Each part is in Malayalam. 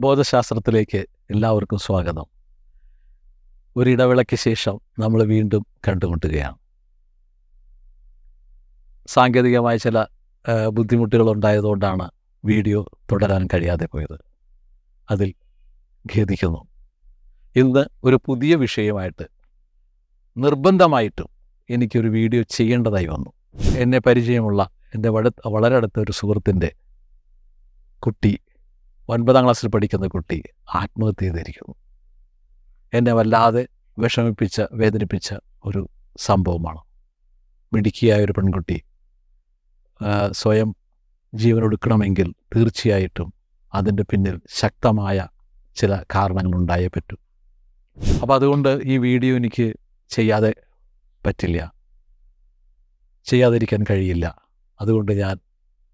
ബോധശാസ്ത്രത്തിലേക്ക് എല്ലാവർക്കും സ്വാഗതം. ഒരിടവേളയ്ക്ക് ശേഷം നമ്മൾ വീണ്ടും കണ്ടുമുട്ടുകയാണ്. സാങ്കേതികമായ ചില ബുദ്ധിമുട്ടുകളുണ്ടായതുകൊണ്ടാണ് വീഡിയോ തുടരാൻ കഴിയാതെ പോയത്. അതിൽ ഖേദിക്കുന്നു. ഇന്ന് ഒരു പുതിയ വിഷയമായിട്ട് നിർബന്ധമായിട്ടും എനിക്കൊരു വീഡിയോ ചെയ്യേണ്ടതായി വന്നു. എന്നെ പരിചയമുള്ള എൻ്റെ വളരെ അടുത്ത ഒരു സുഹൃത്തിൻ്റെ കുട്ടി, 9ാം ക്ലാസ്സിൽ പഠിക്കുന്ന കുട്ടി ആത്മഹത്യ ചെയ്തിരിക്കുന്നു. എന്നെ വല്ലാതെ വേദനിപ്പിച്ച ഒരു സംഭവമാണ്. മിടുക്കിയായ ഒരു പെൺകുട്ടി സ്വയം ജീവനൊടുക്കണമെങ്കിൽ തീർച്ചയായിട്ടും അതിൻ്റെ പിന്നിൽ ശക്തമായ ചില കാരണങ്ങളുണ്ടായേ പറ്റൂ. അപ്പോൾ അതുകൊണ്ട് ഈ വീഡിയോ എനിക്ക് ചെയ്യാതിരിക്കാൻ കഴിയില്ല. അതുകൊണ്ട് ഞാൻ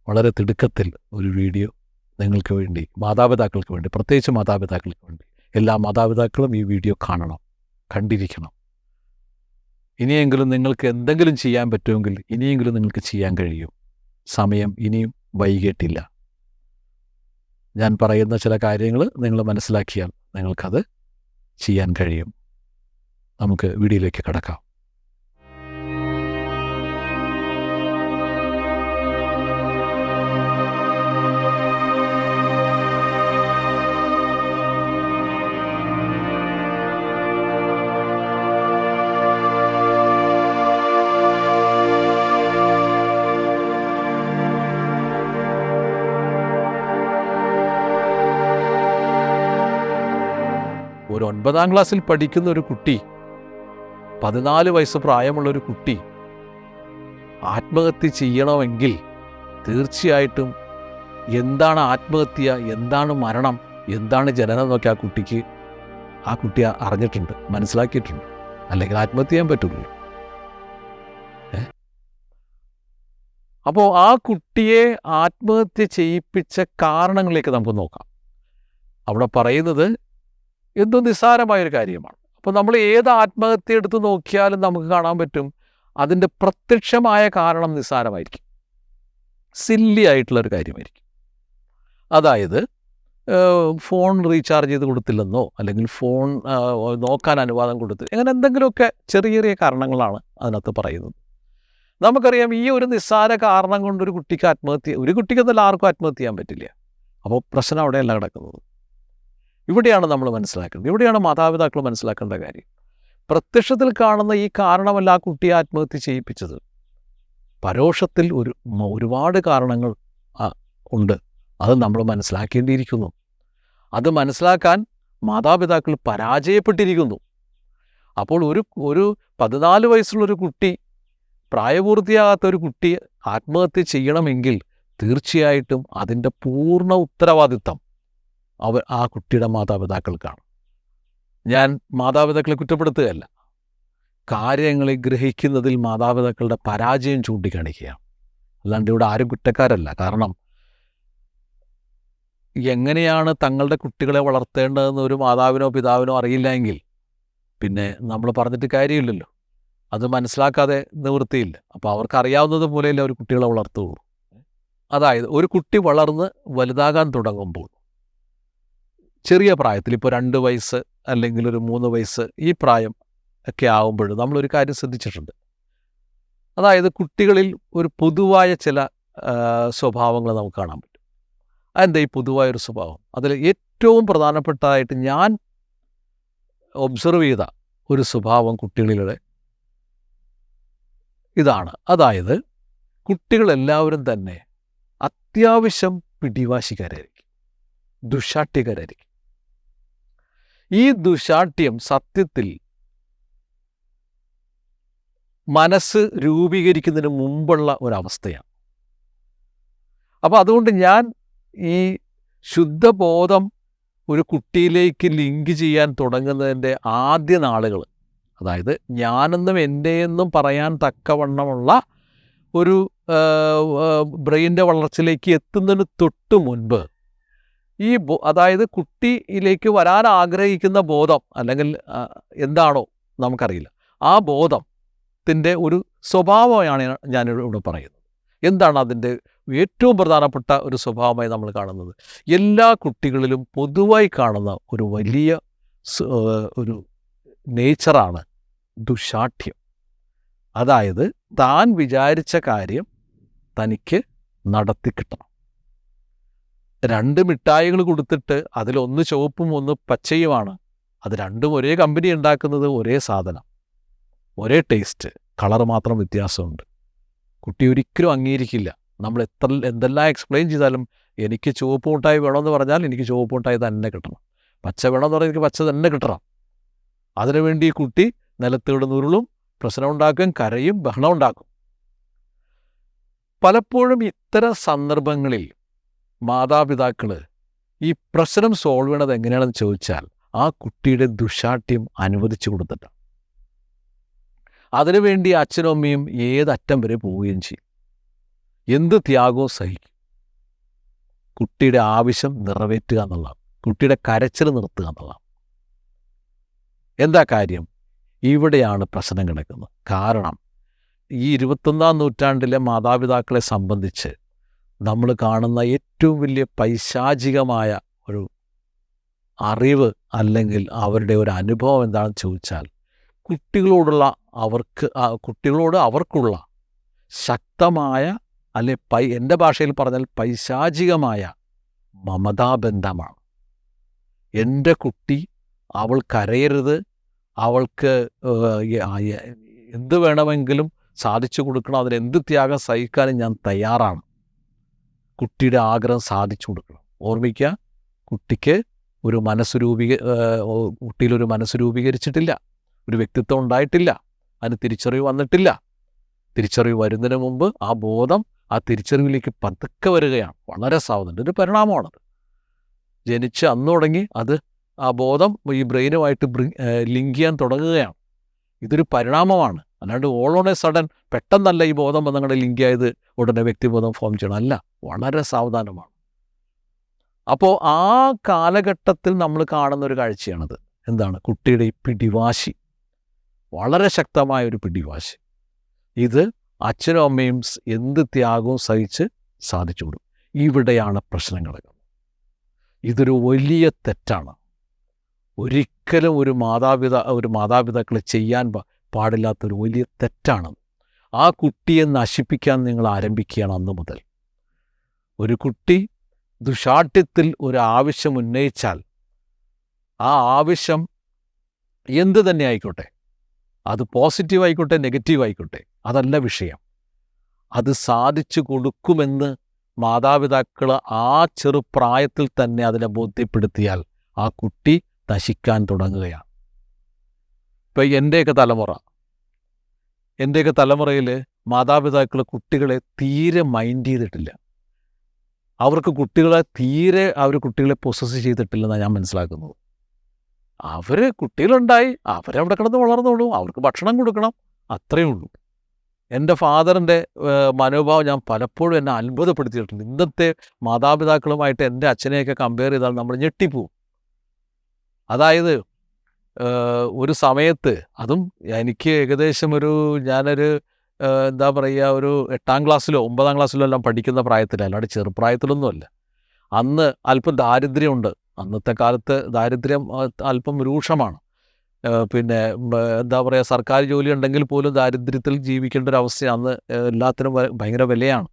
വളരെ തിടുക്കത്തിൽ ഒരു വീഡിയോ നിങ്ങൾക്ക് വേണ്ടി, മാതാപിതാക്കൾക്ക് വേണ്ടി, പ്രത്യേകിച്ച് മാതാപിതാക്കൾക്ക് വേണ്ടി, എല്ലാ മാതാപിതാക്കളും ഈ വീഡിയോ കണ്ടിരിക്കണം. ഇനിയെങ്കിലും നിങ്ങൾക്ക് എന്തെങ്കിലും ചെയ്യാൻ പറ്റുമെങ്കിൽ ഇനിയെങ്കിലും നിങ്ങൾക്ക് ചെയ്യാൻ കഴിയും. സമയം ഇനിയും വൈകിട്ടില്ല. ഞാൻ പറയുന്ന ചില കാര്യങ്ങൾ നിങ്ങൾ മനസ്സിലാക്കിയാൽ നിങ്ങൾക്കത് ചെയ്യാൻ കഴിയും. നമുക്ക് വീഡിയോയിലേക്ക് കടക്കാം. ഒരു 9ാം ക്ലാസ്സിൽ പഠിക്കുന്ന ഒരു കുട്ടി, 14 വയസ്സ് പ്രായമുള്ളൊരു കുട്ടി ആത്മഹത്യ ചെയ്യണമെങ്കിൽ തീർച്ചയായിട്ടും എന്താണ് ആത്മഹത്യ, എന്താണ് മരണം, എന്താണ് ജനനം എന്നൊക്കെ ആ കുട്ടി അറിഞ്ഞിട്ടുണ്ട്, മനസ്സിലാക്കിയിട്ടുണ്ട്. അല്ലെങ്കിൽ ആത്മഹത്യ ചെയ്യാൻ പറ്റില്ലല്ലോ. അപ്പോൾ ആ കുട്ടിയെ ആത്മഹത്യ ചെയ്യിപ്പിച്ച കാരണങ്ങളിലേക്ക് നമുക്ക് നോക്കാം. അവിടെ പറയുന്നത് എന്തോ നിസ്സാരമായൊരു കാര്യമാണ്. അപ്പോൾ നമ്മൾ ഏത് ആത്മഹത്യ എടുത്ത് നോക്കിയാലും നമുക്ക് കാണാൻ പറ്റും അതിൻ്റെ പ്രത്യക്ഷമായ കാരണം നിസ്സാരമായിരിക്കും, സില്ലി ആയിട്ടുള്ളൊരു കാര്യമായിരിക്കും. അതായത് ഫോൺ റീചാർജ് ചെയ്ത് കൊടുത്തില്ലെന്നോ, അല്ലെങ്കിൽ ഫോൺ നോക്കാൻ അനുവാദം കൊടുത്തില്ല, അങ്ങനെ എന്തെങ്കിലുമൊക്കെ ചെറിയ ചെറിയ കാരണങ്ങളാണ് അതിനകത്ത് പറയുന്നത്. നമുക്കറിയാം, ഈ ഒരു നിസ്സാര കാരണം കൊണ്ട് ഒരു കുട്ടിക്കെന്നല്ല ആർക്കും ആത്മഹത്യ ചെയ്യാൻ പറ്റില്ല. അപ്പോൾ പ്രശ്നം അവിടെയല്ല കിടക്കുന്നത്. ഇവിടെയാണ് നമ്മൾ മനസ്സിലാക്കേണ്ടത്, ഇവിടെയാണ് മാതാപിതാക്കൾ മനസ്സിലാക്കേണ്ട കാര്യം. പ്രത്യക്ഷത്തിൽ കാണുന്ന ഈ കാരണമല്ല ആ കുട്ടിയെ ആത്മഹത്യ ചെയ്യിപ്പിച്ചത്. പരോക്ഷത്തിൽ ഒരുപാട് കാരണങ്ങൾ ഉണ്ട്. അത് നമ്മൾ മനസ്സിലാക്കേണ്ടിയിരിക്കുന്നു. അത് മനസ്സിലാക്കാൻ മാതാപിതാക്കൾ പരാജയപ്പെട്ടിരിക്കുന്നു. അപ്പോൾ ഒരു 14 വയസ്സുള്ളൊരു കുട്ടി, പ്രായപൂർത്തിയാകാത്ത ഒരു കുട്ടി ആത്മഹത്യ ചെയ്യണമെങ്കിൽ തീർച്ചയായിട്ടും അതിൻ്റെ പൂർണ്ണ ഉത്തരവാദിത്തം ആ കുട്ടിയുടെ മാതാപിതാക്കൾക്കാണ്. ഞാൻ മാതാപിതാക്കളെ കുറ്റപ്പെടുത്തുകയല്ല, കാര്യങ്ങളെ ഗ്രഹിക്കുന്നതിൽ മാതാപിതാക്കളുടെ പരാജയം ചൂണ്ടിക്കാണിക്കുകയാണ്. അല്ലാണ്ട് ഇവിടെ ആരും കുറ്റക്കാരല്ല. കാരണം എങ്ങനെയാണ് തങ്ങളുടെ കുട്ടികളെ വളർത്തേണ്ടതെന്ന് ഒരു മാതാവിനോ പിതാവിനോ അറിയില്ല എങ്കിൽ പിന്നെ നമ്മൾ പറഞ്ഞിട്ട് കാര്യമില്ലല്ലോ. അത് മനസ്സിലാക്കാതെ നിവൃത്തിയില്ല. അപ്പോൾ അവർക്കറിയാവുന്നത് പോലെയല്ലേ അവർ കുട്ടികളെ വളർത്തുകയുള്ളൂ. അതായത് ഒരു കുട്ടി വളർന്ന് വലുതാകാൻ തുടങ്ങുമ്പോൾ, ചെറിയ പ്രായത്തിൽ, ഇപ്പോൾ 2 വയസ്സ് അല്ലെങ്കിൽ ഒരു 3 വയസ്സ്, ഈ പ്രായം ഒക്കെ ആകുമ്പോൾ നമ്മളൊരു കാര്യം ശ്രദ്ധിച്ചിട്ടുണ്ട്. അതായത് കുട്ടികളിൽ ഒരു പൊതുവായ ചില സ്വഭാവങ്ങൾ നമുക്ക് കാണാൻ പറ്റും. അതെന്താ ഈ പൊതുവായൊരു സ്വഭാവം? അതിൽ ഏറ്റവും പ്രധാനപ്പെട്ടതായിട്ട് ഞാൻ ഒബ്സർവ് ചെയ്ത ഒരു സ്വഭാവം കുട്ടികളിലെ ഇതാണ്. അതായത് കുട്ടികളെല്ലാവരും തന്നെ അത്യാവശ്യം പിടിവാശിക്കാരായിരിക്കും, ദുശാഠ്യക്കാരായിരിക്കും. ഈ ദുശാഠ്യം സത്യത്തിൽ മനസ്സ് രൂപീകരിക്കുന്നതിന് മുമ്പുള്ള ഒരവസ്ഥയാണ്. അപ്പോൾ അതുകൊണ്ട് ഞാൻ ഈ ശുദ്ധബോധം ഒരു കുട്ടിയിലേക്ക് ലിങ്ക് ചെയ്യാൻ തുടങ്ങുന്നതിൻ്റെ ആദ്യ നാളുകൾ, അതായത് ഞാനെന്നും എൻ്റെയെന്നും പറയാൻ തക്കവണ്ണമുള്ള ഒരു ബ്രെയിൻ്റെ വളർച്ചയിലേക്ക് എത്തുന്നതിന് തൊട്ട് മുൻപ് അതായത് കുട്ടിയിലേക്ക് വരാൻ ആഗ്രഹിക്കുന്ന ബോധം, അല്ലെങ്കിൽ എന്താണോ നമുക്കറിയില്ല, ആ ബോധത്തിൻ്റെ ഒരു സ്വഭാവമാണ് ഞാനിവിടെ പറയുന്നത്. എന്താണ് അതിൻ്റെ ഏറ്റവും പ്രധാനപ്പെട്ട ഒരു സ്വഭാവമായി നമ്മൾ കാണുന്നത്. എല്ലാ കുട്ടികളിലും പൊതുവായി കാണുന്ന ഒരു വലിയ ഒരു നേച്ചറാണ് ദുശാഠ്യം. അതായത് താൻ വിചാരിച്ച കാര്യം തനിക്ക് നടത്തിക്കിട്ടണം. 2 മിഠായികൾ കൊടുത്തിട്ട് അതിലൊന്ന് ചുവപ്പും ഒന്ന് പച്ചയുമാണ്. അത് രണ്ടും ഒരേ കമ്പനി ഉണ്ടാക്കുന്നത്, ഒരേ സാധനം, ഒരേ ടേസ്റ്റ്, കളർ മാത്രം വ്യത്യാസമുണ്ട്. കുട്ടി ഒരിക്കലും അംഗീകരിക്കില്ല. നമ്മൾ എന്തെല്ലാം എക്സ്പ്ലെയിൻ ചെയ്താലും എനിക്ക് ചുവപ്പ് മിഠായി വേണമെന്ന് പറഞ്ഞാൽ എനിക്ക് ചുവപ്പ് മിഠായി തന്നെ കിട്ടണം, പച്ച വേണമെന്ന് പറഞ്ഞാൽ എനിക്ക് പച്ച തന്നെ കിട്ടണം. അതിനുവേണ്ടി ഈ കുട്ടി നിലത്ത് കിടന്നുരുളും, പ്രശ്നമുണ്ടാക്കും, കരയും, ബഹളം ഉണ്ടാക്കും. പലപ്പോഴും ഇത്തരം സന്ദർഭങ്ങളിൽ മാതാപിതാക്കൾ ഈ പ്രശ്നം സോൾവ് ചെയ്യണത് എങ്ങനെയാണെന്ന് ചോദിച്ചാൽ ആ കുട്ടിയുടെ ദുശാഠ്യം അനുവദിച്ചു കൊടുത്തിട്ടാണ്. അതിനുവേണ്ടി അച്ഛനും അമ്മയും ഏതറ്റം വരെ പോവുകയും ചെയ്യും, എന്ത് ത്യാഗവും സഹിക്കും. കുട്ടിയുടെ ആവശ്യം നിറവേറ്റുക എന്നുള്ളതാണ്, കുട്ടിയുടെ കരച്ചിൽ നിർത്തുക എന്നുള്ളതാണ്. എന്താ കാര്യം? ഇവിടെയാണ് പ്രശ്നം കിടക്കുന്നത്. കാരണം ഈ 21-ാം നൂറ്റാണ്ടിലെ മാതാപിതാക്കളെ സംബന്ധിച്ച് നമ്മൾ കാണുന്ന ഏറ്റവും വലിയ പൈശാചികമായ ഒരു അറിവ് അല്ലെങ്കിൽ അവരുടെ ഒരു അനുഭവം എന്താണെന്ന് ചോദിച്ചാൽ കുട്ടികളോട് അവർക്കുള്ള ശക്തമായ അല്ലെ എൻ്റെ ഭാഷയിൽ പറഞ്ഞാൽ പൈശാചികമായ മമതാബന്ധമാണ്. എൻ്റെ കുട്ടി, അവൾ കരയരുത്, അവൾക്ക് എന്ത് വേണമെങ്കിലും സാധിച്ചു കൊടുക്കണം, അതിനെന്ത് ത്യാഗം സഹിക്കാനും ഞാൻ തയ്യാറാണ്. കുട്ടിയുടെ ആഗ്രഹം സാധിച്ചു കൊടുക്കണം. ഓർമ്മിക്കുക, കുട്ടിയിലൊരു മനസ്സ് രൂപീകരിച്ചിട്ടില്ല, ഒരു വ്യക്തിത്വം ഉണ്ടായിട്ടില്ല, അതിന് തിരിച്ചറിവ് വന്നിട്ടില്ല. തിരിച്ചറിവ് വരുന്നതിന് മുമ്പ് ആ ബോധം ആ തിരിച്ചറിവിലേക്ക് പതുക്കെ വരികയാണ്. വളരെ സാവധാനം, ഒരു പരിണാമമാണത്. ജനിച്ച് അന്ന് തുടങ്ങി ആ ബോധം ഈ ബ്രെയിനുമായിട്ട് ലിങ്ക് ചെയ്യാൻ തുടങ്ങുകയാണ്. ഇതൊരു പരിണാമമാണ്. അല്ലാണ്ട് ഓൾ ഓൺ എ സഡൻ പെട്ടെന്നല്ല ഈ ബോധം വന്നങ്ങളുടെ ലിങ്ക് ആയത് ഉടനെ വ്യക്തിബോധം ഫോം ചെയ്യണം, അല്ല, വളരെ സാവധാനമാണ്. അപ്പോൾ ആ കാലഘട്ടത്തിൽ നമ്മൾ കാണുന്ന ഒരു കാഴ്ചയാണത്. എന്താണ്? കുട്ടിയുടെ ഈ പിടിവാശി, വളരെ ശക്തമായൊരു പിടിവാശി. ഇത് അച്ഛനും അമ്മയും എന്ത് ത്യാഗവും സഹിച്ച് സാധിച്ചു കൊടുക്കും. ഇവിടെയാണ് പ്രശ്നം കിടക്കുന്നത്. ഇതൊരു വലിയ തെറ്റാണ്. ഒരിക്കലും ഒരു മാതാപിതാക്കൾ ചെയ്യാൻ പാടില്ലാത്തൊരു വലിയ തെറ്റാണ്. ആ കുട്ടിയെ നശിപ്പിക്കാൻ നിങ്ങൾ ആരംഭിക്കുകയാണ് അന്ന് മുതൽ. ഒരു കുട്ടി ദുശാഠ്യത്തിൽ ഒരു ആവശ്യം ഉന്നയിച്ചാൽ ആ ആവശ്യം എന്ത് തന്നെ ആയിക്കോട്ടെ, അത് പോസിറ്റീവ് ആയിക്കോട്ടെ നെഗറ്റീവ് ആയിക്കോട്ടെ, അതല്ല വിഷയം. അത് സാധിച്ചു കൊടുക്കുമെന്ന് മാതാപിതാക്കൾ ആ ചെറുപ്രായത്തിൽ തന്നെ അതിനെ ബോധ്യപ്പെടുത്തിയാൽ ആ കുട്ടി നശിക്കാൻ തുടങ്ങുകയാണ്. ഇപ്പം എൻ്റെയൊക്കെ തലമുറയിൽ മാതാപിതാക്കൾ കുട്ടികളെ തീരെ മൈൻഡ് ചെയ്തിട്ടില്ല. അവർക്ക് കുട്ടികളെ പൊസസ് ചെയ്തിട്ടില്ലെന്നാണ് ഞാൻ മനസ്സിലാക്കുന്നത്. കുട്ടികളുണ്ടായി, അവരവിടെ കിടന്ന് വളർന്നോളൂ, അവർക്ക് ഭക്ഷണം കൊടുക്കണം, അത്രയേ ഉള്ളൂ. എൻ്റെ ഫാദറിൻ്റെ മനോഭാവം ഞാൻ പലപ്പോഴും എന്നെ അത്ഭുതപ്പെടുത്തിയിട്ടുണ്ട്. ഇന്നത്തെ മാതാപിതാക്കളുമായിട്ട് എൻ്റെ അച്ഛനെയൊക്കെ കമ്പയർ ചെയ്താൽ നമ്മൾ ഞെട്ടിപ്പോവും. അതായത് ഒരു സമയത്ത്, അതും എനിക്ക് ഏകദേശം ഞാനൊരു എന്താ പറയുക, ഒരു 8-ാം ക്ലാസ്സിലോ 9-ാം ക്ലാസ്സിലോ എല്ലാം പഠിക്കുന്ന പ്രായത്തിൽ, അല്ലാണ്ട് ചെറുപ്രായത്തിലൊന്നുമല്ല. അന്ന് അല്പം ദാരിദ്ര്യമുണ്ട്. അന്നത്തെ കാലത്ത് ദാരിദ്ര്യം അല്പം രൂക്ഷമാണ്. പിന്നെ എന്താ പറയുക, സർക്കാർ ജോലി ഉണ്ടെങ്കിൽ പോലും ദാരിദ്ര്യത്തിൽ ജീവിക്കേണ്ട ഒരു അവസ്ഥ. അന്ന് എല്ലാത്തിനും ഭയങ്കര വിലയാണ്.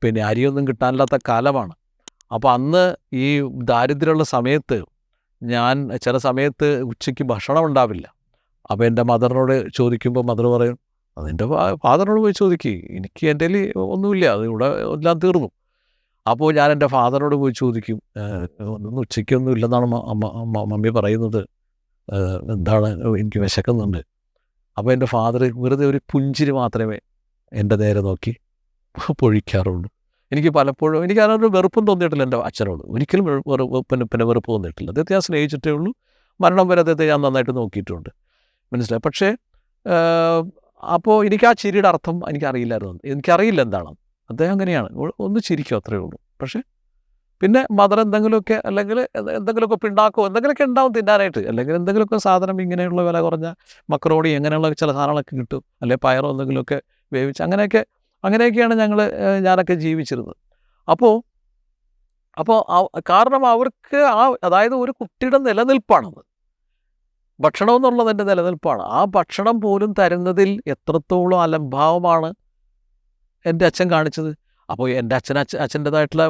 പിന്നെ അരിയൊന്നും കിട്ടാനില്ലാത്ത കാലമാണ്. അപ്പോൾ അന്ന് ഈ ദാരിദ്ര്യമുള്ള സമയത്ത് ഞാൻ ചില സമയത്ത് ഉച്ചയ്ക്ക് ഭക്ഷണം ഉണ്ടാവില്ല. അപ്പോൾ എൻ്റെ മദറിനോട് ചോദിക്കുമ്പോൾ മദർ പറയും, അതെൻ്റെ ഫാദറിനോട് പോയി ചോദിക്കുക, എനിക്ക് എൻ്റെ കയ്യിൽ ഒന്നുമില്ല, അത് ഇവിടെ എല്ലാം തീർന്നു. അപ്പോൾ ഞാൻ എൻ്റെ ഫാദറിനോട് പോയി ചോദിക്കും, ഒന്നും ഉച്ചയ്ക്കൊന്നും ഇല്ലെന്നാണ് മമ്മി പറയുന്നത്, എന്താണ്, എനിക്ക് വിശക്കുന്നുണ്ട്. അപ്പോൾ എൻ്റെ ഫാദർ വെറുതെ ഒരു പുഞ്ചിരി മാത്രമേ എൻ്റെ നേരെ നോക്കി പൊഴിക്കാറുള്ളൂ. എനിക്ക് പലപ്പോഴും അതിനൊരു വെറുപ്പും തോന്നിയിട്ടില്ല എൻ്റെ അച്ഛനോട്. ഒരിക്കലും പിന്നെ വെറുപ്പ് തോന്നിയിട്ടില്ല. അദ്ദേഹത്തെ ഞാൻ സ്നേഹിച്ചിട്ടേ ഉള്ളൂ. മരണം വരെ അദ്ദേഹത്തെ ഞാൻ നന്നായിട്ട് നോക്കിയിട്ടുണ്ട്. മനസ്സിലായി. പക്ഷേ അപ്പോൾ എനിക്ക് ആ ചിരിയുടെ അർത്ഥം എനിക്കറിയില്ലായിരുന്നു. എനിക്കറിയില്ല എന്താണെന്ന്. അദ്ദേഹം അങ്ങനെയാണ്, ഒന്ന് ചിരിക്കും, അത്രയേ ഉള്ളൂ. പക്ഷേ പിന്നെ മദർ എന്തെങ്കിലുമൊക്കെ, അല്ലെങ്കിൽ എന്തെങ്കിലുമൊക്കെ പിണ്ടാക്കോ എന്തെങ്കിലുമൊക്കെ ഉണ്ടാവും തിന്നാനായിട്ട്, അല്ലെങ്കിൽ എന്തെങ്കിലുമൊക്കെ സാധനം ഇങ്ങനെയുള്ള വില കുറഞ്ഞ മക്രോണി അങ്ങനെയുള്ള ചില സാധനങ്ങളൊക്കെ കിട്ടും, അല്ലെങ്കിൽ പയറോ എന്തെങ്കിലുമൊക്കെ വേവിച്ച് അങ്ങനെയൊക്കെ അങ്ങനെയൊക്കെയാണ് ഞാനൊക്കെ ജീവിച്ചിരുന്നത്. അപ്പോൾ അപ്പോൾ കാരണം അവർക്ക് അതായത് ഒരു കുട്ടിയുടെ നിലനിൽപ്പാണത്. ഭക്ഷണം എന്നുള്ളത് എൻ്റെ നിലനിൽപ്പാണ്. ആ ഭക്ഷണം പോലും തരുന്നതിൽ എത്രത്തോളം അലംഭാവമാണ് എൻ്റെ അച്ഛൻ കാണിച്ചത്. അപ്പോൾ എൻ്റെ അച്ഛൻ്റെതായിട്ടുള്ള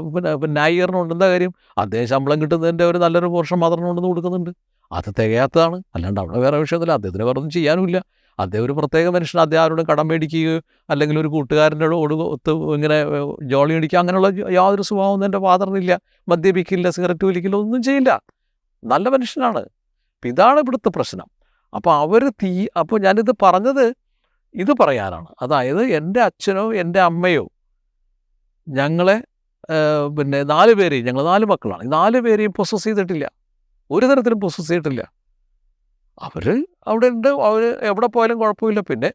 ന്യായീകരണം കാര്യം, അദ്ദേഹം ശമ്പളം കിട്ടുന്നതിൻ്റെ ഒരു നല്ലൊരു പോർഷൻ മദറിന് കൊണ്ടുവന്ന് കൊടുക്കുന്നുണ്ട്. അത് തികയാത്തതാണ്. അല്ലാണ്ട് അവിടെ വേറെ വിഷയമൊന്നുമില്ല. അദ്ദേഹത്തിന് വേറെ ഒന്നും ചെയ്യാനുമില്ല. അദ്ദേഹം ഒരു പ്രത്യേക മനുഷ്യൻ. അദ്ദേഹം ആരോടും കടം മേടിക്കുകയോ അല്ലെങ്കിൽ ഒരു കൂട്ടുകാരൻ്റെ ഒത്ത് ഇങ്ങനെ ജോളി അടിക്കുക അങ്ങനെയുള്ള യാതൊരു സ്വഭാവമൊന്നും എൻ്റെ ഫാദറിനില്ല. മദ്യപിക്കില്ല, സിഗരറ്റ് വലിക്കില്ല, ഒന്നും ചെയ്യില്ല. നല്ല മനുഷ്യനാണ്. അപ്പം ഇതാണ് ഇവിടുത്തെ പ്രശ്നം. അപ്പോൾ ഞാനിത് പറഞ്ഞത് ഇത് പറയാനാണ്. അതായത് എൻ്റെ അച്ഛനോ എൻ്റെ അമ്മയോ ഞങ്ങളെ 4 പേരെയും, ഞങ്ങൾ 4 മക്കളാണ്, 4 പേരെയും പൊസസ് ചെയ്തിട്ടില്ല. ഒരു തരത്തിലും പൊസസ് ചെയ്തിട്ടില്ല. അവർ അവിടെ ഉണ്ട്. അവർ എവിടെ പോയാലും കുഴപ്പമില്ല. പിന്നെ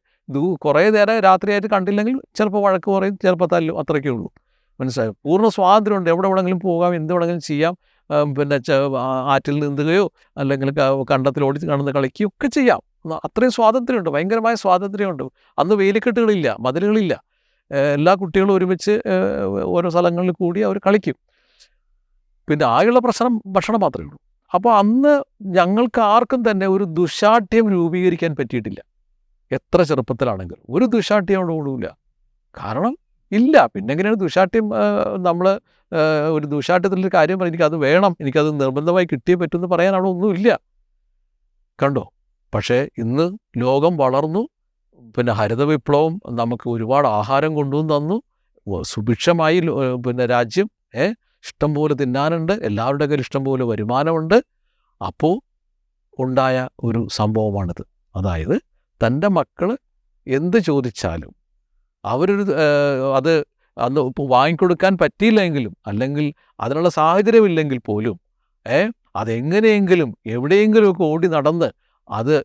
കുറേ നേരം രാത്രിയായിട്ട് കണ്ടില്ലെങ്കിൽ ചിലപ്പോൾ വഴക്ക് പറയും, ചിലപ്പോൾ തല്ലും, അത്രയ്ക്കേ ഉള്ളൂ. മനസ്സിലായോ? പൂർണ്ണ സ്വാതന്ത്ര്യമുണ്ട്. എവിടെ വേണമെങ്കിലും പോകാം, എന്ത് വേണമെങ്കിലും ചെയ്യാം. ആറ്റിൽ നീന്തുകയോ അല്ലെങ്കിൽ കണ്ടത്തിൽ ഓടി കടന്ന് കളിക്കുകയോ ഒക്കെ ചെയ്യാം. അത്രയും സ്വാതന്ത്ര്യമുണ്ട്. ഭയങ്കരമായ സ്വാതന്ത്ര്യമുണ്ട്. അന്ന് വേലിക്കെട്ടുകളില്ല, മതിലുകളില്ല. എല്ലാ കുട്ടികളും ഒരുമിച്ച് ഓരോ സ്ഥലങ്ങളിൽ കൂടി അവർ കളിക്കും. പിന്നെ ആകെയുള്ള പ്രശ്നം ഭക്ഷണം മാത്രമേ ഉള്ളൂ. അപ്പോൾ അന്ന് ഞങ്ങൾക്ക് ആർക്കും തന്നെ ഒരു ദുശാഠ്യം രൂപീകരിക്കാൻ പറ്റിയിട്ടില്ല. എത്ര ചെറുപ്പത്തിലാണെങ്കിലും ഒരു ദുശാഠ്യം അവിടെ ഓടില്ല. കാരണം ഇല്ല. പിന്നെ എങ്ങനെയാണ് ദുശാഠ്യം? നമ്മൾ ഒരു ദുശാഠ്യത്തിലൊരു കാര്യം പറയും, എനിക്കത് വേണം, എനിക്കത് നിർബന്ധമായി കിട്ടിയേ പറ്റുമെന്ന് പറയാൻ അവിടെ ഒന്നുമില്ല. കണ്ടോ? പക്ഷേ ഇന്ന് ലോകം വളർന്നു. പിന്നെ ഹരിത വിപ്ലവം നമുക്ക് ഒരുപാട് ആഹാരം കൊണ്ടുവന്ന് തന്നു. സുഭിക്ഷമായി രാജ്യം ഇഷ്ടം പോലെ തിന്നാനുണ്ട്. എല്ലാവരുടെ കയ്യിൽ ഇഷ്ടം പോലെ വരുമാനമുണ്ട്. അപ്പോൾ ഉണ്ടായ ഒരു സംഭവമാണിത്. അതായത് തൻ്റെ മക്കൾ എന്ത് ചോദിച്ചാലും അത് അന്ന് ഇപ്പോൾ വാങ്ങിക്കൊടുക്കാൻ പറ്റിയില്ലെങ്കിലും അല്ലെങ്കിൽ അതിനുള്ള സാഹചര്യമില്ലെങ്കിൽ പോലും അതെങ്ങനെയെങ്കിലും എവിടെയെങ്കിലുമൊക്കെ ഓടി നടന്ന് അത്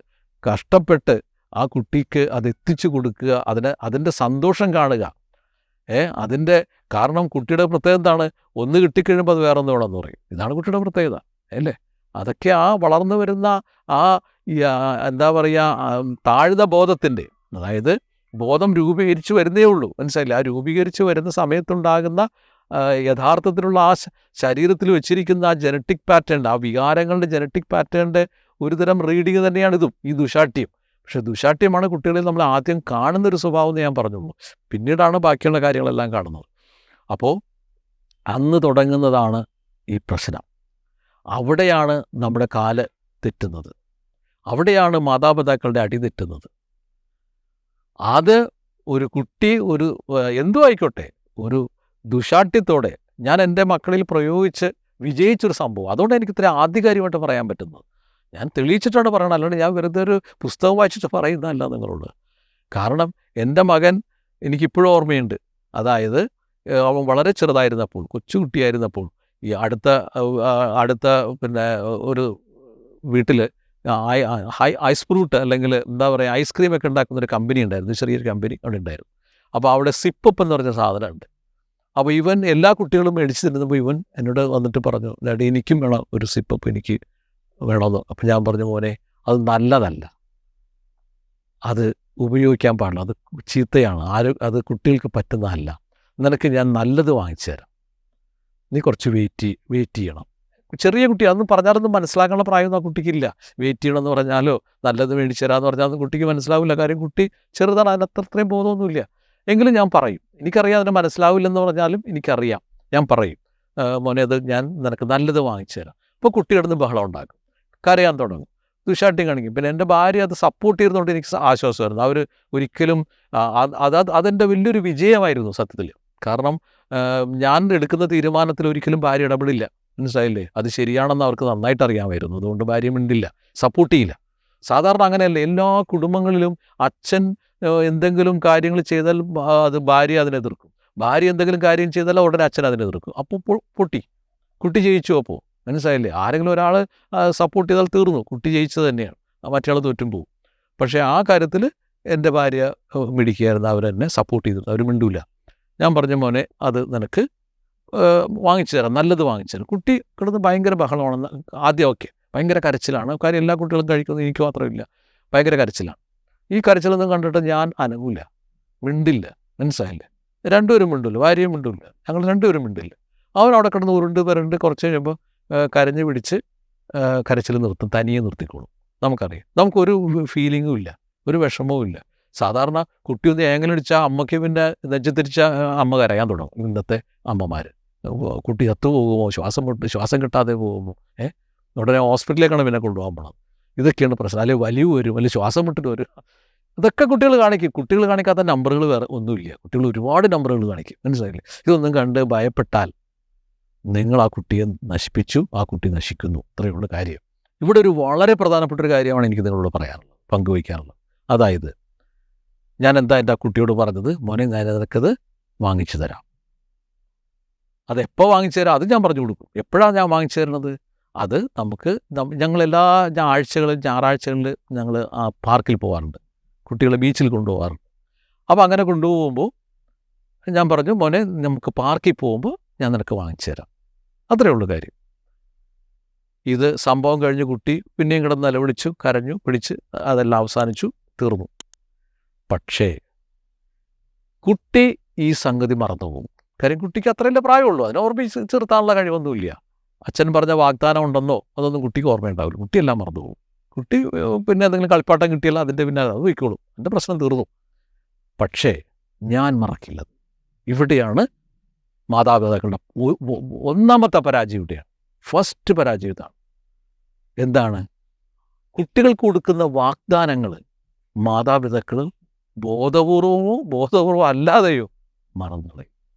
കഷ്ടപ്പെട്ട് ആ കുട്ടിക്ക് അത് എത്തിച്ചു കൊടുക്കുക, അതിൻ്റെ സന്തോഷം കാണുക. കാരണം കുട്ടിയുടെ പ്രത്യേകത എന്താണ്? ഒന്ന് കിട്ടിക്കഴിയുമ്പോൾ അത് വേറെ ഒന്ന് വേണമെന്ന് പറയും. ഇതാണ് കുട്ടിയുടെ പ്രത്യേകത, അല്ലേ? അതൊക്കെ ആ വളർന്നു വരുന്ന എന്താ പറയുക, താഴ്ന്ന ബോധത്തിൻ്റെ, അതായത് ബോധം രൂപീകരിച്ച് വരുന്നേ ഉള്ളൂ. മനസ്സിലായില്ല? ആ രൂപീകരിച്ച് വരുന്ന സമയത്തുണ്ടാകുന്ന യഥാർത്ഥത്തിലുള്ള ആ ശരീരത്തിൽ വെച്ചിരിക്കുന്ന ആ ജനറ്റിക് പാറ്റേൺ, ആ വികാരങ്ങളുടെ ജനറ്റിക് പാറ്റേണിൻ്റെ ഒരുതരം റീഡിങ് തന്നെയാണിതും, ഈ ദുശാഠ്യം. പക്ഷെ ദുശാഠ്യമാണ് കുട്ടികളിൽ നമ്മൾ ആദ്യം കാണുന്നൊരു സ്വഭാവം എന്ന് ഞാൻ പറഞ്ഞുള്ളൂ. പിന്നീടാണ് ബാക്കിയുള്ള കാര്യങ്ങളെല്ലാം കാണുന്നത്. അപ്പോൾ അന്ന് തുടങ്ങുന്നതാണ് ഈ പ്രശ്നം. അവിടെയാണ് നമ്മുടെ കാല് തെറ്റുന്നത്. അവിടെയാണ് മാതാപിതാക്കളുടെ അടി തെറ്റുന്നത്. അത് ഒരു കുട്ടി എന്തു ആയിക്കോട്ടെ, ഒരു ദുശാഠ്യത്തോടെ ഞാൻ എൻ്റെ മക്കളിൽ പ്രയോഗിച്ച് വിജയിച്ചൊരു സംഭവം. അതുകൊണ്ട് എനിക്ക് ഇത്ര ആധികാരികമായിട്ട് പറയാൻ പറ്റുന്നത്. ഞാൻ തെളിയിച്ചിട്ടാണ് പറയണത്, അല്ലാണ്ട് ഞാൻ വെറുതെ ഒരു പുസ്തകം വായിച്ചിട്ട് പറയുന്നതല്ല നിങ്ങളോട്. കാരണം എൻ്റെ മകൻ എനിക്കിപ്പോഴും ഓർമ്മയുണ്ട്. അതായത് അവൻ വളരെ ചെറുതായിരുന്നപ്പോൾ, കൊച്ചുകുട്ടിയായിരുന്നപ്പോൾ, ഈ അടുത്ത ഒരു വീട്ടിൽ ഐസ് ഫ്രൂട്ട് അല്ലെങ്കിൽ എന്താ പറയുക, ഐസ്ക്രീമൊക്കെ ഉണ്ടാക്കുന്നൊരു കമ്പനി ഉണ്ടായിരുന്നു. ചെറിയൊരു കമ്പനി അവിടെ ഉണ്ടായിരുന്നു. അപ്പോൾ അവിടെ സിപ്പപ്പ് എന്ന് പറഞ്ഞ സാധനമുണ്ട്. അപ്പോൾ ഇവൻ എല്ലാ കുട്ടികളും മേടിച്ച് തരുന്നപ്പോൾ ഇവൻ എന്നോട് വന്നിട്ട് പറഞ്ഞു, ഡാഡി എനിക്കും വേണം ഒരു സിപ്പപ്പ്, എനിക്ക് വേണമെന്ന്. അപ്പം ഞാൻ പറഞ്ഞു, മോനെ അത് നല്ലതല്ല, അത് ഉപയോഗിക്കാൻ പാടില്ല, അത് ചീത്തയാണ്, അത് കുട്ടികൾക്ക് പറ്റുന്നതല്ല. നിനക്ക് ഞാൻ നല്ലത് വാങ്ങിച്ചു തരാം, നീ കുറച്ച് വെയിറ്റ് ചെയ്യണം. ചെറിയ കുട്ടി, അതൊന്നും പറഞ്ഞാലൊന്നും മനസ്സിലാക്കാനുള്ള പ്രായമൊന്നും ആ കുട്ടിക്കില്ല. വെയിറ്റ് ചെയ്യണമെന്ന് പറഞ്ഞാലോ നല്ലത് മേടിച്ചു തരാമെന്ന് പറഞ്ഞാൽ കുട്ടിക്ക് മനസ്സിലാവില്ല. കാര്യം കുട്ടി ചെറുതാണ്, അതിനത്രയും ബോധമൊന്നുമില്ല. എങ്കിലും ഞാൻ പറയും, എനിക്കറിയാം അതിന് മനസ്സിലാവില്ലെന്ന് പറഞ്ഞാലും എനിക്കറിയാം, ഞാൻ പറയും, മോനെ അത് ഞാൻ നിനക്ക് നല്ലത് വാങ്ങിച്ചു തരാം. അപ്പോൾ കുട്ടി കിടന്ന് ബഹളം ഉണ്ടാക്കും, കരയാൻ തുടങ്ങും, ദുശാഠ്യം കാണിക്കും. പിന്നെ എൻ്റെ ഭാര്യ അത് സപ്പോർട്ട് ചെയ്തുകൊണ്ട് എനിക്ക് ആശ്വാസമായിരുന്നു. അവർ ഒരിക്കലും അതെൻ്റെ വലിയൊരു വിജയമായിരുന്നു സത്യത്തിൽ. കാരണം ഞാൻ എടുക്കുന്ന തീരുമാനത്തിൽ ഒരിക്കലും ഭാര്യ ഇടപെടില്ല. മനസ്സിലായില്ലേ? അത് ശരിയാണെന്ന് അവർക്ക് നന്നായിട്ട് അറിയാമായിരുന്നു. അതുകൊണ്ട് ഭാര്യ മിണ്ടില്ല, സപ്പോർട്ട് ചെയ്യില്ല. സാധാരണ അങ്ങനെയല്ല. എല്ലാ കുടുംബങ്ങളിലും അച്ഛൻ എന്തെങ്കിലും കാര്യങ്ങൾ ചെയ്താൽ അത് ഭാര്യ അതിനെതിർക്കും. ഭാര്യ എന്തെങ്കിലും കാര്യം ചെയ്താൽ ഉടനെ അച്ഛൻ അതിനെതിർക്കും. അപ്പോൾ കുട്ടി ജയിച്ചു. അപ്പോൾ മനസ്സിലായില്ലേ? ആരെങ്കിലും ഒരാൾ സപ്പോർട്ട് ചെയ്താൽ തീർന്നു, കുട്ടി ജയിച്ചത് തന്നെയാണ്, മറ്റയാൾ തോറ്റും പോകും. പക്ഷേ ആ കാര്യത്തിൽ എൻ്റെ ഭാര്യ മിടിക്കുകയായിരുന്നു. അവരെന്നെ സപ്പോർട്ട് ചെയ്തിരുന്നു, അവർ മിണ്ടൂല. ഞാൻ പറഞ്ഞ മോനെ അത് നിനക്ക് വാങ്ങിച്ചു തരാം, നല്ലത് വാങ്ങിച്ചു തരാം. കുട്ടി കിടന്ന് ഭയങ്കര ബഹളമാണെന്ന് ആദ്യം. ഓക്കെ, ഭയങ്കര കരച്ചിലാണ്. കാര്യം എല്ലാ കുട്ടികളും കഴിക്കുന്നത്, എനിക്ക് മാത്രമില്ല. ഭയങ്കര കരച്ചിലാണ്. ഈ കരച്ചിലൊന്നും കണ്ടിട്ട് ഞാൻ അനങ്ങില്ല, മിണ്ടില്ല. മനസ്സിലായില്ലേ? രണ്ടുപേരും മിണ്ടില്ല, ഭാര്യയും മിണ്ടില്ല, ഞങ്ങൾ രണ്ടുപേരും മിണ്ടില്ല. അവൻ അവിടെ കിടന്ന് ഉരുണ്ട് വരണ്ട് കുറച്ച് കഴിയുമ്പോൾ കരഞ്ഞ് പിടിച്ച് കരച്ചിൽ നിർത്തും, തനിയെ നിർത്തിക്കോളും. നമുക്കറിയാം, നമുക്കൊരു ഫീലിങ്ങും ഇല്ല, ഒരു വിഷമവും ഇല്ല. സാധാരണ കുട്ടി ഒന്ന് ഏങ്ങലടിച്ചാൽ അമ്മയ്ക്ക് പിന്നെ നെഞ്ചത്തിരിച്ച അമ്മ കരയാൻ തുടങ്ങും. ഇന്നത്തെ അമ്മമാർ കുട്ടി ചത്തു പോകുമോ, ശ്വാസം കിട്ടാതെ പോകുമോ, ഉടനെ ഹോസ്പിറ്റലിലേക്കാണ് പിന്നെ കൊണ്ടുപോകാൻ പോകണം. ഇതൊക്കെയാണ് പ്രശ്നം. അല്ലെങ്കിൽ വലിയ വരും, അല്ലെങ്കിൽ ശ്വാസം വിട്ടിട്ട് വരും. ഇതൊക്കെ കുട്ടികൾ കാണിക്കും. കുട്ടികൾ കാണിക്കാത്ത നമ്പറുകൾ വേറെ ഒന്നുമില്ല. കുട്ടികൾ ഒരുപാട് നമ്പറുകൾ കാണിക്കും, മനസ്സിലായില്ലേ? ഇതൊന്നും കണ്ട് ഭയപ്പെട്ടാൽ നിങ്ങൾ ആ കുട്ടിയെ നശിപ്പിച്ചു, ആ കുട്ടി നശിക്കുന്നു. ഇത്രയുള്ള കാര്യം. ഇവിടെ ഒരു വളരെ പ്രധാനപ്പെട്ട ഒരു കാര്യമാണ് എനിക്ക് നിങ്ങളോട് പറയാനുള്ളത്, പങ്കുവയ്ക്കാനുള്ളത്. അതായത് ഞാൻ എന്താ എൻ്റെ ആ കുട്ടിയോട് പറഞ്ഞത്, മോനെ ഞാൻ നിനക്കത് വാങ്ങിച്ചു തരാം. അതെപ്പോൾ വാങ്ങിച്ചു തരാം അത് ഞാൻ പറഞ്ഞു കൊടുക്കും. എപ്പോഴാണ് ഞാൻ വാങ്ങിച്ചു തരുന്നത്? അത് നമുക്ക് ഞങ്ങളെല്ലാ ഞായറാഴ്ചകളിൽ ഞങ്ങൾ ആ പാർക്കിൽ പോകാറുണ്ട്, കുട്ടികളെ ബീച്ചിൽ കൊണ്ടുപോകാറുണ്ട്. അപ്പോൾ അങ്ങനെ കൊണ്ടുപോകുമ്പോൾ ഞാൻ പറഞ്ഞു, മോനെ നമുക്ക് പാർക്കിൽ പോകുമ്പോൾ ഞാൻ നിനക്ക് വാങ്ങിച്ചു തരാം. അത്രയേ ഉള്ളൂ കാര്യം. ഇത് സംഭവം കഴിഞ്ഞ് കുട്ടി പിന്നെയും കിടന്ന് നിലവിളിച്ചു, കരഞ്ഞു, പിടിച്ച്, അതെല്ലാം അവസാനിച്ചു, തീർന്നു. പക്ഷേ കുട്ടി ഈ സംഗതി മറന്നുപോകും. കാര്യം കുട്ടിക്ക് അത്രയല്ലേ പ്രായമുള്ളൂ, അതിനെ ഓർമ്മിച്ചെറുത്താനുള്ള കഴിവൊന്നുമില്ല. അച്ഛൻ പറഞ്ഞ വാഗ്ദാനം ഉണ്ടെന്നോ അതൊന്നും കുട്ടിക്ക് ഓർമ്മയുണ്ടാവില്ല. കുട്ടിയെല്ലാം മറന്നുപോകും. കുട്ടി പിന്നെ എന്തെങ്കിലും കളിപ്പാട്ടം കിട്ടിയാൽ അതിൻ്റെ പിന്നെ അത് വയ്ക്കോളും, എൻ്റെ പ്രശ്നം തീർന്നു. പക്ഷേ ഞാൻ മറക്കില്ല. ഇവിടെയാണ് മാതാപിതാക്കളുടെ ഒന്നാമത്തെ പരാജയം. ഇവിടെയാണ് ഫസ്റ്റ് പരാജയം. ഇതാണ് എന്താണ്? കുട്ടികൾക്ക് കൊടുക്കുന്ന വാഗ്ദാനങ്ങൾ മാതാപിതാക്കൾ ബോധപൂർവമോ അല്ലാതെയോ മറന്നുകളയും.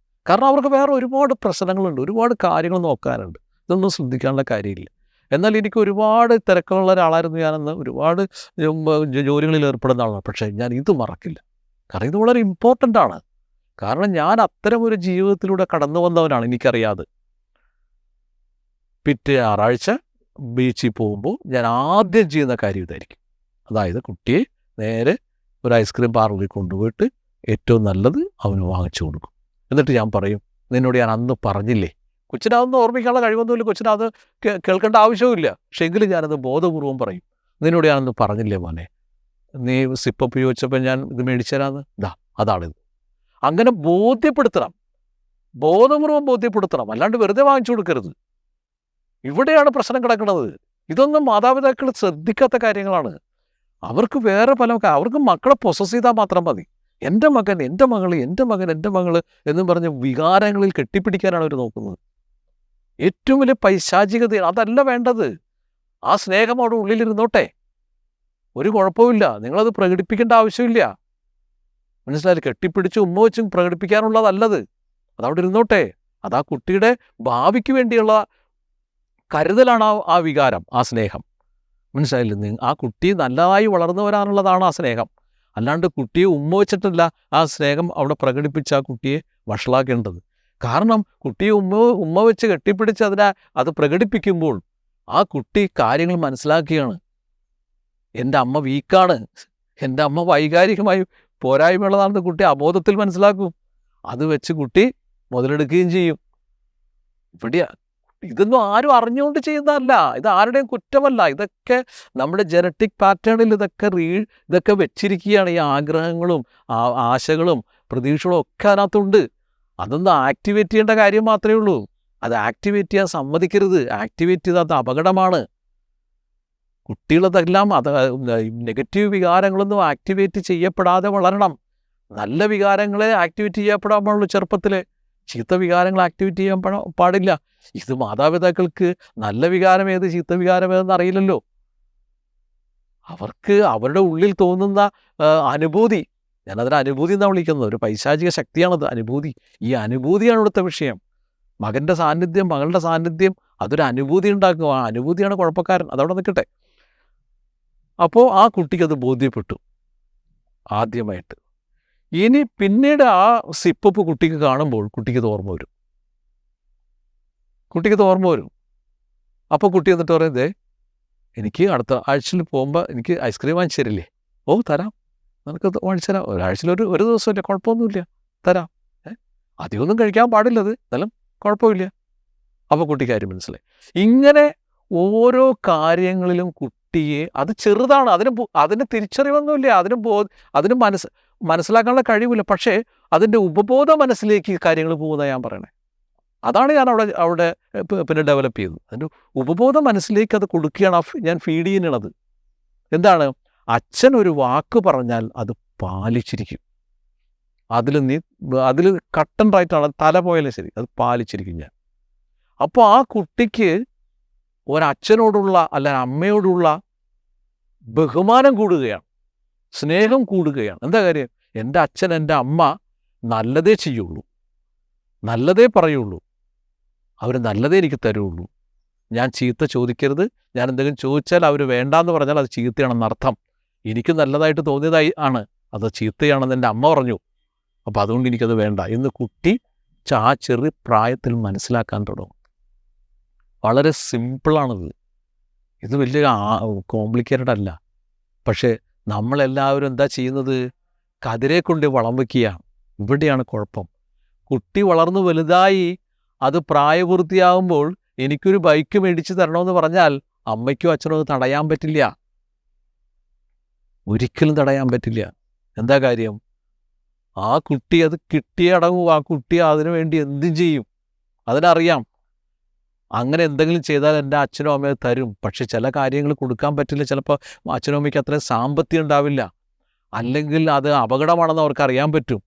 കാരണം അവർക്ക് വേറെ ഒരുപാട് പ്രശ്നങ്ങളുണ്ട്, ഒരുപാട് കാര്യങ്ങൾ നോക്കാനുണ്ട്. ഇതൊന്നും ശ്രദ്ധിക്കാനുള്ള കാര്യമില്ല. എന്നാൽ എനിക്ക് ഒരുപാട് തിരക്കുള്ള ഒരാളായിരുന്നു ഞാനെന്ന്, ഒരുപാട് ജോലികളിൽ ഏർപ്പെടുന്ന ആളാണ്. പക്ഷേ ഞാൻ ഇത് മറക്കില്ല. കാരണം ഇത് വളരെ ഇമ്പോർട്ടൻ്റ് ആണ്. കാരണം ഞാൻ അത്തരം ഒരു ജീവിതത്തിലൂടെ കടന്നു വന്നവനാണ്, എനിക്കറിയാതെ. പിറ്റേ ഞായറാഴ്ച ബീച്ചിൽ പോകുമ്പോൾ ഞാൻ ആദ്യം ചെയ്യുന്ന കാര്യം ഇതായിരിക്കും. അതായത് കുട്ടിയെ നേരെ ഒരു ഐസ്ക്രീം പാർലറിൽ കൊണ്ടുപോയിട്ട് ഏറ്റവും നല്ലത് അവന് വാങ്ങിച്ചു കൊടുക്കും. എന്നിട്ട് ഞാൻ പറയും, നിന്നോട് ഞാൻ അന്ന് പറഞ്ഞില്ലേ. കൊച്ചിനതൊന്നും ഓർമ്മിക്കാനുള്ള കഴിവൊന്നുമില്ല, കൊച്ചിനത് കേൾക്കേണ്ട ആവശ്യവുമില്ല. പക്ഷേ എങ്കിലും ഞാനത് ബോധപൂർവം പറയും. നിന്നോട് ഞാനന്ന് പറഞ്ഞില്ലേ മോനെ, നീ സിപ്പപ്പ് ചോദിച്ചപ്പോൾ ഞാൻ ഇത് മേടിച്ചു തരാമെന്ന്, അതാണിത്. അങ്ങനെ ബോധ്യപ്പെടുത്തണം, ബോധപൂർവം ബോധ്യപ്പെടുത്തണം, അല്ലാണ്ട് വെറുതെ വാങ്ങിച്ചു കൊടുക്കരുത്. ഇവിടെയാണ് പ്രശ്നം കിടക്കുന്നത്. ഇതൊന്നും മാതാപിതാക്കൾ ശ്രദ്ധിക്കാത്ത കാര്യങ്ങളാണ്. അവർക്ക് വേറെ അവർക്ക് മക്കളെ പൊസസ് ചെയ്താൽ മാത്രം മതി. എൻ്റെ മകൻ, എൻ്റെ മകൾ, എൻ്റെ മകൻ, എൻ്റെ മകൾ എന്നും പറഞ്ഞ് വികാരങ്ങളിൽ കെട്ടിപ്പിടിക്കാനാണ് അവർ നോക്കുന്നത്. ഏറ്റവും വലിയ പൈശാചികത അതല്ല വേണ്ടത്. ആ സ്നേഹം അവിടെ ഉള്ളിലിരുന്നോട്ടെ, ഒരു കുഴപ്പമില്ല. നിങ്ങളത് പ്രകടിപ്പിക്കേണ്ട ആവശ്യമില്ല. മനസ്സിലായി? കെട്ടിപ്പിടിച്ച് ഉമ്മ വെച്ചും പ്രകടിപ്പിക്കാനുള്ളതല്ലത്. അതവിടെ ഇരുന്നോട്ടെ. അത് ആ കുട്ടിയുടെ ഭാവിക്ക് വേണ്ടിയുള്ള കരുതലാണ് ആ വികാരം, ആ സ്നേഹം. മനസ്സിലായില്ലേ? ആ കുട്ടി നല്ലതായി വളർന്നു വരാനുള്ളതാണ് ആ സ്നേഹം. അല്ലാണ്ട് കുട്ടിയെ ഉമ്മ വെച്ചിട്ടല്ല ആ സ്നേഹം അവിടെ പ്രകടിപ്പിച്ച് ആ കുട്ടിയെ വഷളാക്കേണ്ടത്. കാരണം കുട്ടിയെ ഉമ്മ വെച്ച് കെട്ടിപ്പിടിച്ച് അത് പ്രകടിപ്പിക്കുമ്പോൾ ആ കുട്ടി കാര്യങ്ങൾ മനസ്സിലാക്കുകയാണ്. എൻ്റെ അമ്മ വീക്കാണ്, എൻ്റെ അമ്മ വൈകാരികമായി പോരായ്മയുള്ളതാണെന്ന് കുട്ടി അബോധത്തിൽ മനസ്സിലാക്കും. അത് വെച്ച് കുട്ടി മുതലെടുക്കുകയും ചെയ്യും. ഇവിടെയാ ഇതൊന്നും ആരും അറിഞ്ഞുകൊണ്ട് ചെയ്യുന്നതല്ല, ഇത് ആരുടെയും കുറ്റമല്ല. ഇതൊക്കെ നമ്മുടെ ജനറ്റിക് പാറ്റേണിൽ ഇതൊക്കെ വെച്ചിരിക്കുകയാണ്. ഈ ആഗ്രഹങ്ങളും ആശകളും പ്രതീക്ഷകളും ഒക്കെ അതിനകത്തുണ്ട്. അതൊന്ന് ആക്ടിവേറ്റ് ചെയ്യേണ്ട കാര്യം മാത്രമേ ഉള്ളൂ. അത് ആക്ടിവേറ്റ് ചെയ്യാൻ സമ്മതിക്കരുത്. ആക്ടിവേറ്റ് ചെയ്താൽ അത് അപകടമാണ്. കുട്ടികളതെല്ലാം നെഗറ്റീവ് വികാരങ്ങളൊന്നും ആക്ടിവേറ്റ് ചെയ്യപ്പെടാതെ വളരണം. നല്ല വികാരങ്ങളെ ആക്ടിവേറ്റ് ചെയ്യപ്പെടാൻ പാടുള്ളൂ ചെറുപ്പത്തിൽ. ചീത്ത വികാരങ്ങൾ ആക്ടിവേറ്റ് ചെയ്യാൻ പാടില്ല. ഇത് മാതാപിതാക്കൾക്ക് നല്ല വികാരം ഏത്, ചീത്ത വികാരം ഏതെന്ന് അറിയില്ലല്ലോ. അവർക്ക് അവരുടെ ഉള്ളിൽ തോന്നുന്ന അനുഭൂതി, ഞാനതിനെ അനുഭൂതി എന്നാണ് വിളിക്കുന്നത്. ഒരു പൈശാചിക ശക്തിയാണത്, അനുഭൂതി. ഈ അനുഭൂതിയാണ് ഇവിടുത്തെ വിഷയം. മകൻ്റെ സാന്നിധ്യം, മകളുടെ സാന്നിധ്യം അതൊരു അനുഭൂതി ഉണ്ടാക്കും. ആ അനുഭൂതിയാണ് കുഴപ്പക്കാരൻ. അതവിടെ നിൽക്കട്ടെ. അപ്പോൾ ആ കുട്ടിക്കത് ബോധ്യപ്പെട്ടു ആദ്യമായിട്ട്. ഇനി പിന്നീട് ആ സിപ്പപ്പ് കുട്ടിക്ക് കാണുമ്പോൾ കുട്ടിക്കത് ഓർമ്മ വരും. അപ്പോൾ കുട്ടി എന്നിട്ട് പറയുന്നത്, എനിക്ക് അടുത്ത ആഴ്ചയിൽ പോകുമ്പോൾ എനിക്ക് ഐസ്ക്രീം വാങ്ങിച്ചു തരില്ലേ? ഓ തരാം, നിനക്ക് വാങ്ങിച്ചു തരാം. ഒരാഴ്ചയിൽ ഒരു ദിവസമില്ല, കുഴപ്പമൊന്നുമില്ല, തരാം. അധികമൊന്നും കഴിക്കാൻ പാടില്ലത്, എന്നാലും കുഴപ്പമില്ല. അപ്പോൾ കുട്ടിക്ക് കാര്യം മനസ്സിലായി. ഇങ്ങനെ ഓരോ കാര്യങ്ങളിലും കുട്ടിയെ, അത് ചെറുതാണ്, അതിന് തിരിച്ചറിവൊന്നുമില്ല, അതിന് മനസ്സിലാക്കാനുള്ള കഴിവില്ല. പക്ഷേ അതിൻ്റെ ഉപബോധ മനസ്സിലേക്ക് കാര്യങ്ങൾ പോകുന്നതാണ് ഞാൻ പറയണേ. അതാണ് ഞാൻ അവിടെ പിന്നെ ഡെവലപ്പ് ചെയ്തത്. അതിൻ്റെ ഉപബോധ മനസ്സിലേക്ക് അത് കൊടുക്കുകയാണ് ഞാൻ ഫീഡ് ചെയ്യുന്നത്. എന്താണ്? അച്ഛൻ ഒരു വാക്ക് പറഞ്ഞാൽ അത് പാലിച്ചിരിക്കും. അതിൽ കട്ടൻ റൈറ്റാണ്, തല പോയാലും ശരി, അത് പാലിച്ചിരിക്കും ഞാൻ. അപ്പോൾ ആ കുട്ടിക്ക് ഒരച്ഛനോടുള്ള അല്ല അമ്മയോടുള്ള ബഹുമാനം കൂടുകയാണ്, സ്നേഹം കൂടുകയാണ്. എന്താ കാര്യം? എൻ്റെ അച്ഛൻ എൻ്റെ അമ്മ നല്ലതേ ചെയ്യുള്ളൂ, നല്ലതേ പറയുള്ളൂ, അവർ നല്ലതേ എനിക്ക് തരുള്ളൂ. ഞാൻ ചീത്ത ചോദിക്കരുത്. ഞാൻ എന്തെങ്കിലും ചോദിച്ചാൽ അവർ വേണ്ടാന്ന് പറഞ്ഞാൽ അത് ചീത്തയാണെന്നർത്ഥം. എനിക്ക് നല്ലതായിട്ട് തോന്നിയതായി ആണ്, അത് ചീത്തയാണെന്ന് എൻ്റെ അമ്മ പറഞ്ഞു, അപ്പോൾ അതുകൊണ്ട് എനിക്കത് വേണ്ട എന്ന് കുട്ടി ആ ചെറിയ പ്രായത്തിൽ മനസ്സിലാക്കാൻ തുടങ്ങും. വളരെ സിമ്പിളാണിത്. ഇത് വലിയ കോംപ്ലിക്കേറ്റഡ് അല്ല. പക്ഷേ നമ്മളെല്ലാവരും എന്താ ചെയ്യുന്നത്? കതിരെ കൊണ്ട് വളം വയ്ക്കുകയാണ്. ഇവിടെയാണ് കുഴപ്പം. കുട്ടി വളർന്നു വലുതായി അത് പ്രായപൂർത്തിയാകുമ്പോൾ എനിക്കൊരു ബൈക്ക് മേടിച്ച് തരണമെന്ന് പറഞ്ഞാൽ അമ്മയ്ക്കോ അച്ഛനോ അത് തടയാൻ പറ്റില്ല, ഒരിക്കലും തടയാൻ പറ്റില്ല. എന്താ കാര്യം? ആ കുട്ടി അത് കിട്ടിയേ അടങ്ങൂ. ആ കുട്ടി അതിനു വേണ്ടി എന്തും ചെയ്യും. അതിനറിയാം അങ്ങനെ എന്തെങ്കിലും ചെയ്താൽ എൻ്റെ അച്ഛനോ അമ്മയോ തരും. പക്ഷെ ചില കാര്യങ്ങൾ കൊടുക്കാൻ പറ്റില്ല. ചിലപ്പോൾ അച്ഛനോ അമ്മയ്ക്ക് അത്രയും സാമ്പത്തികം ഉണ്ടാവില്ല, അല്ലെങ്കിൽ അത് അപകടമാണെന്ന് അവർക്ക് അറിയാൻ പറ്റും.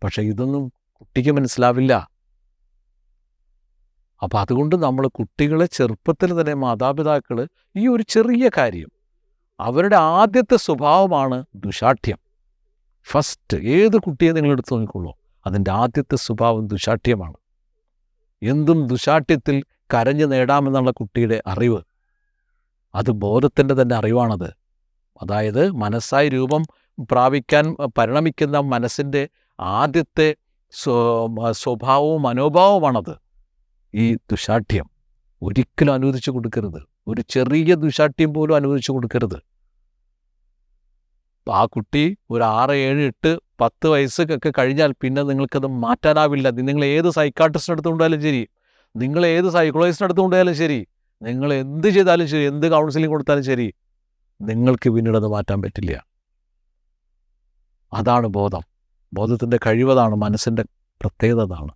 പക്ഷെ ഇതൊന്നും കുട്ടിക്ക് മനസ്സിലാവില്ല. അപ്പം അതുകൊണ്ട് നമ്മൾ കുട്ടികളെ ചെറുപ്പത്തിൽ തന്നെ മാതാപിതാക്കൾ ഈ ഒരു ചെറിയ കാര്യം, അവരുടെ ആദ്യത്തെ സ്വഭാവമാണ് ദുശാഠ്യം. ഫസ്റ്റ് ഏത് കുട്ടിയെ നിങ്ങളെടുത്ത് നോക്കിക്കൊള്ളൂ, അതിൻ്റെ ആദ്യത്തെ സ്വഭാവം ദുശാഠ്യമാണ്. എന്തും ദുശാഠ്യത്തിൽ കരഞ്ഞു നേടാമെന്നുള്ള കുട്ടിയുടെ അറിവ്, അത് ബോധത്തിൻ്റെ തന്നെ അറിവാണത്. അതായത് മനസ്സായി രൂപം പ്രാപിക്കാൻ പരിണമിക്കുന്ന മനസ്സിൻ്റെ ആദ്യത്തെ സ്വഭാവവും മനോഭാവമാണത് ഈ ദുശാഠ്യം. ഒരിക്കലും അനുവദിച്ചു കൊടുക്കരുത്. ഒരു ചെറിയ ദുശാഠ്യം പോലും അനുവദിച്ചു കൊടുക്കരുത്. ആ കുട്ടി ഒരു 6, 7, 8, 10 വയസ്സൊക്കെ കഴിഞ്ഞാൽ പിന്നെ നിങ്ങൾക്കത് മാറ്റാനാവില്ല. നിങ്ങൾ ഏത് സൈക്കാട്രിസ്റ്റിൻ്റെ അടുത്ത് കൊണ്ടായാലും ശരി, നിങ്ങൾ ഏത് സൈക്കോളജിസ്റ്റിൻ്റെ അടുത്ത് കൊണ്ടായാലും ശരി, നിങ്ങൾ എന്ത് ചെയ്താലും ശരി, എന്ത് കൗൺസിലിംഗ് കൊടുത്താലും ശരി, നിങ്ങൾക്ക് പിന്നീട് അത് മാറ്റാൻ പറ്റില്ല. അതാണ് ബോധം. ബോധത്തിൻ്റെ കഴിവതാണ്, മനസ്സിൻ്റെ പ്രത്യേകത അതാണ്.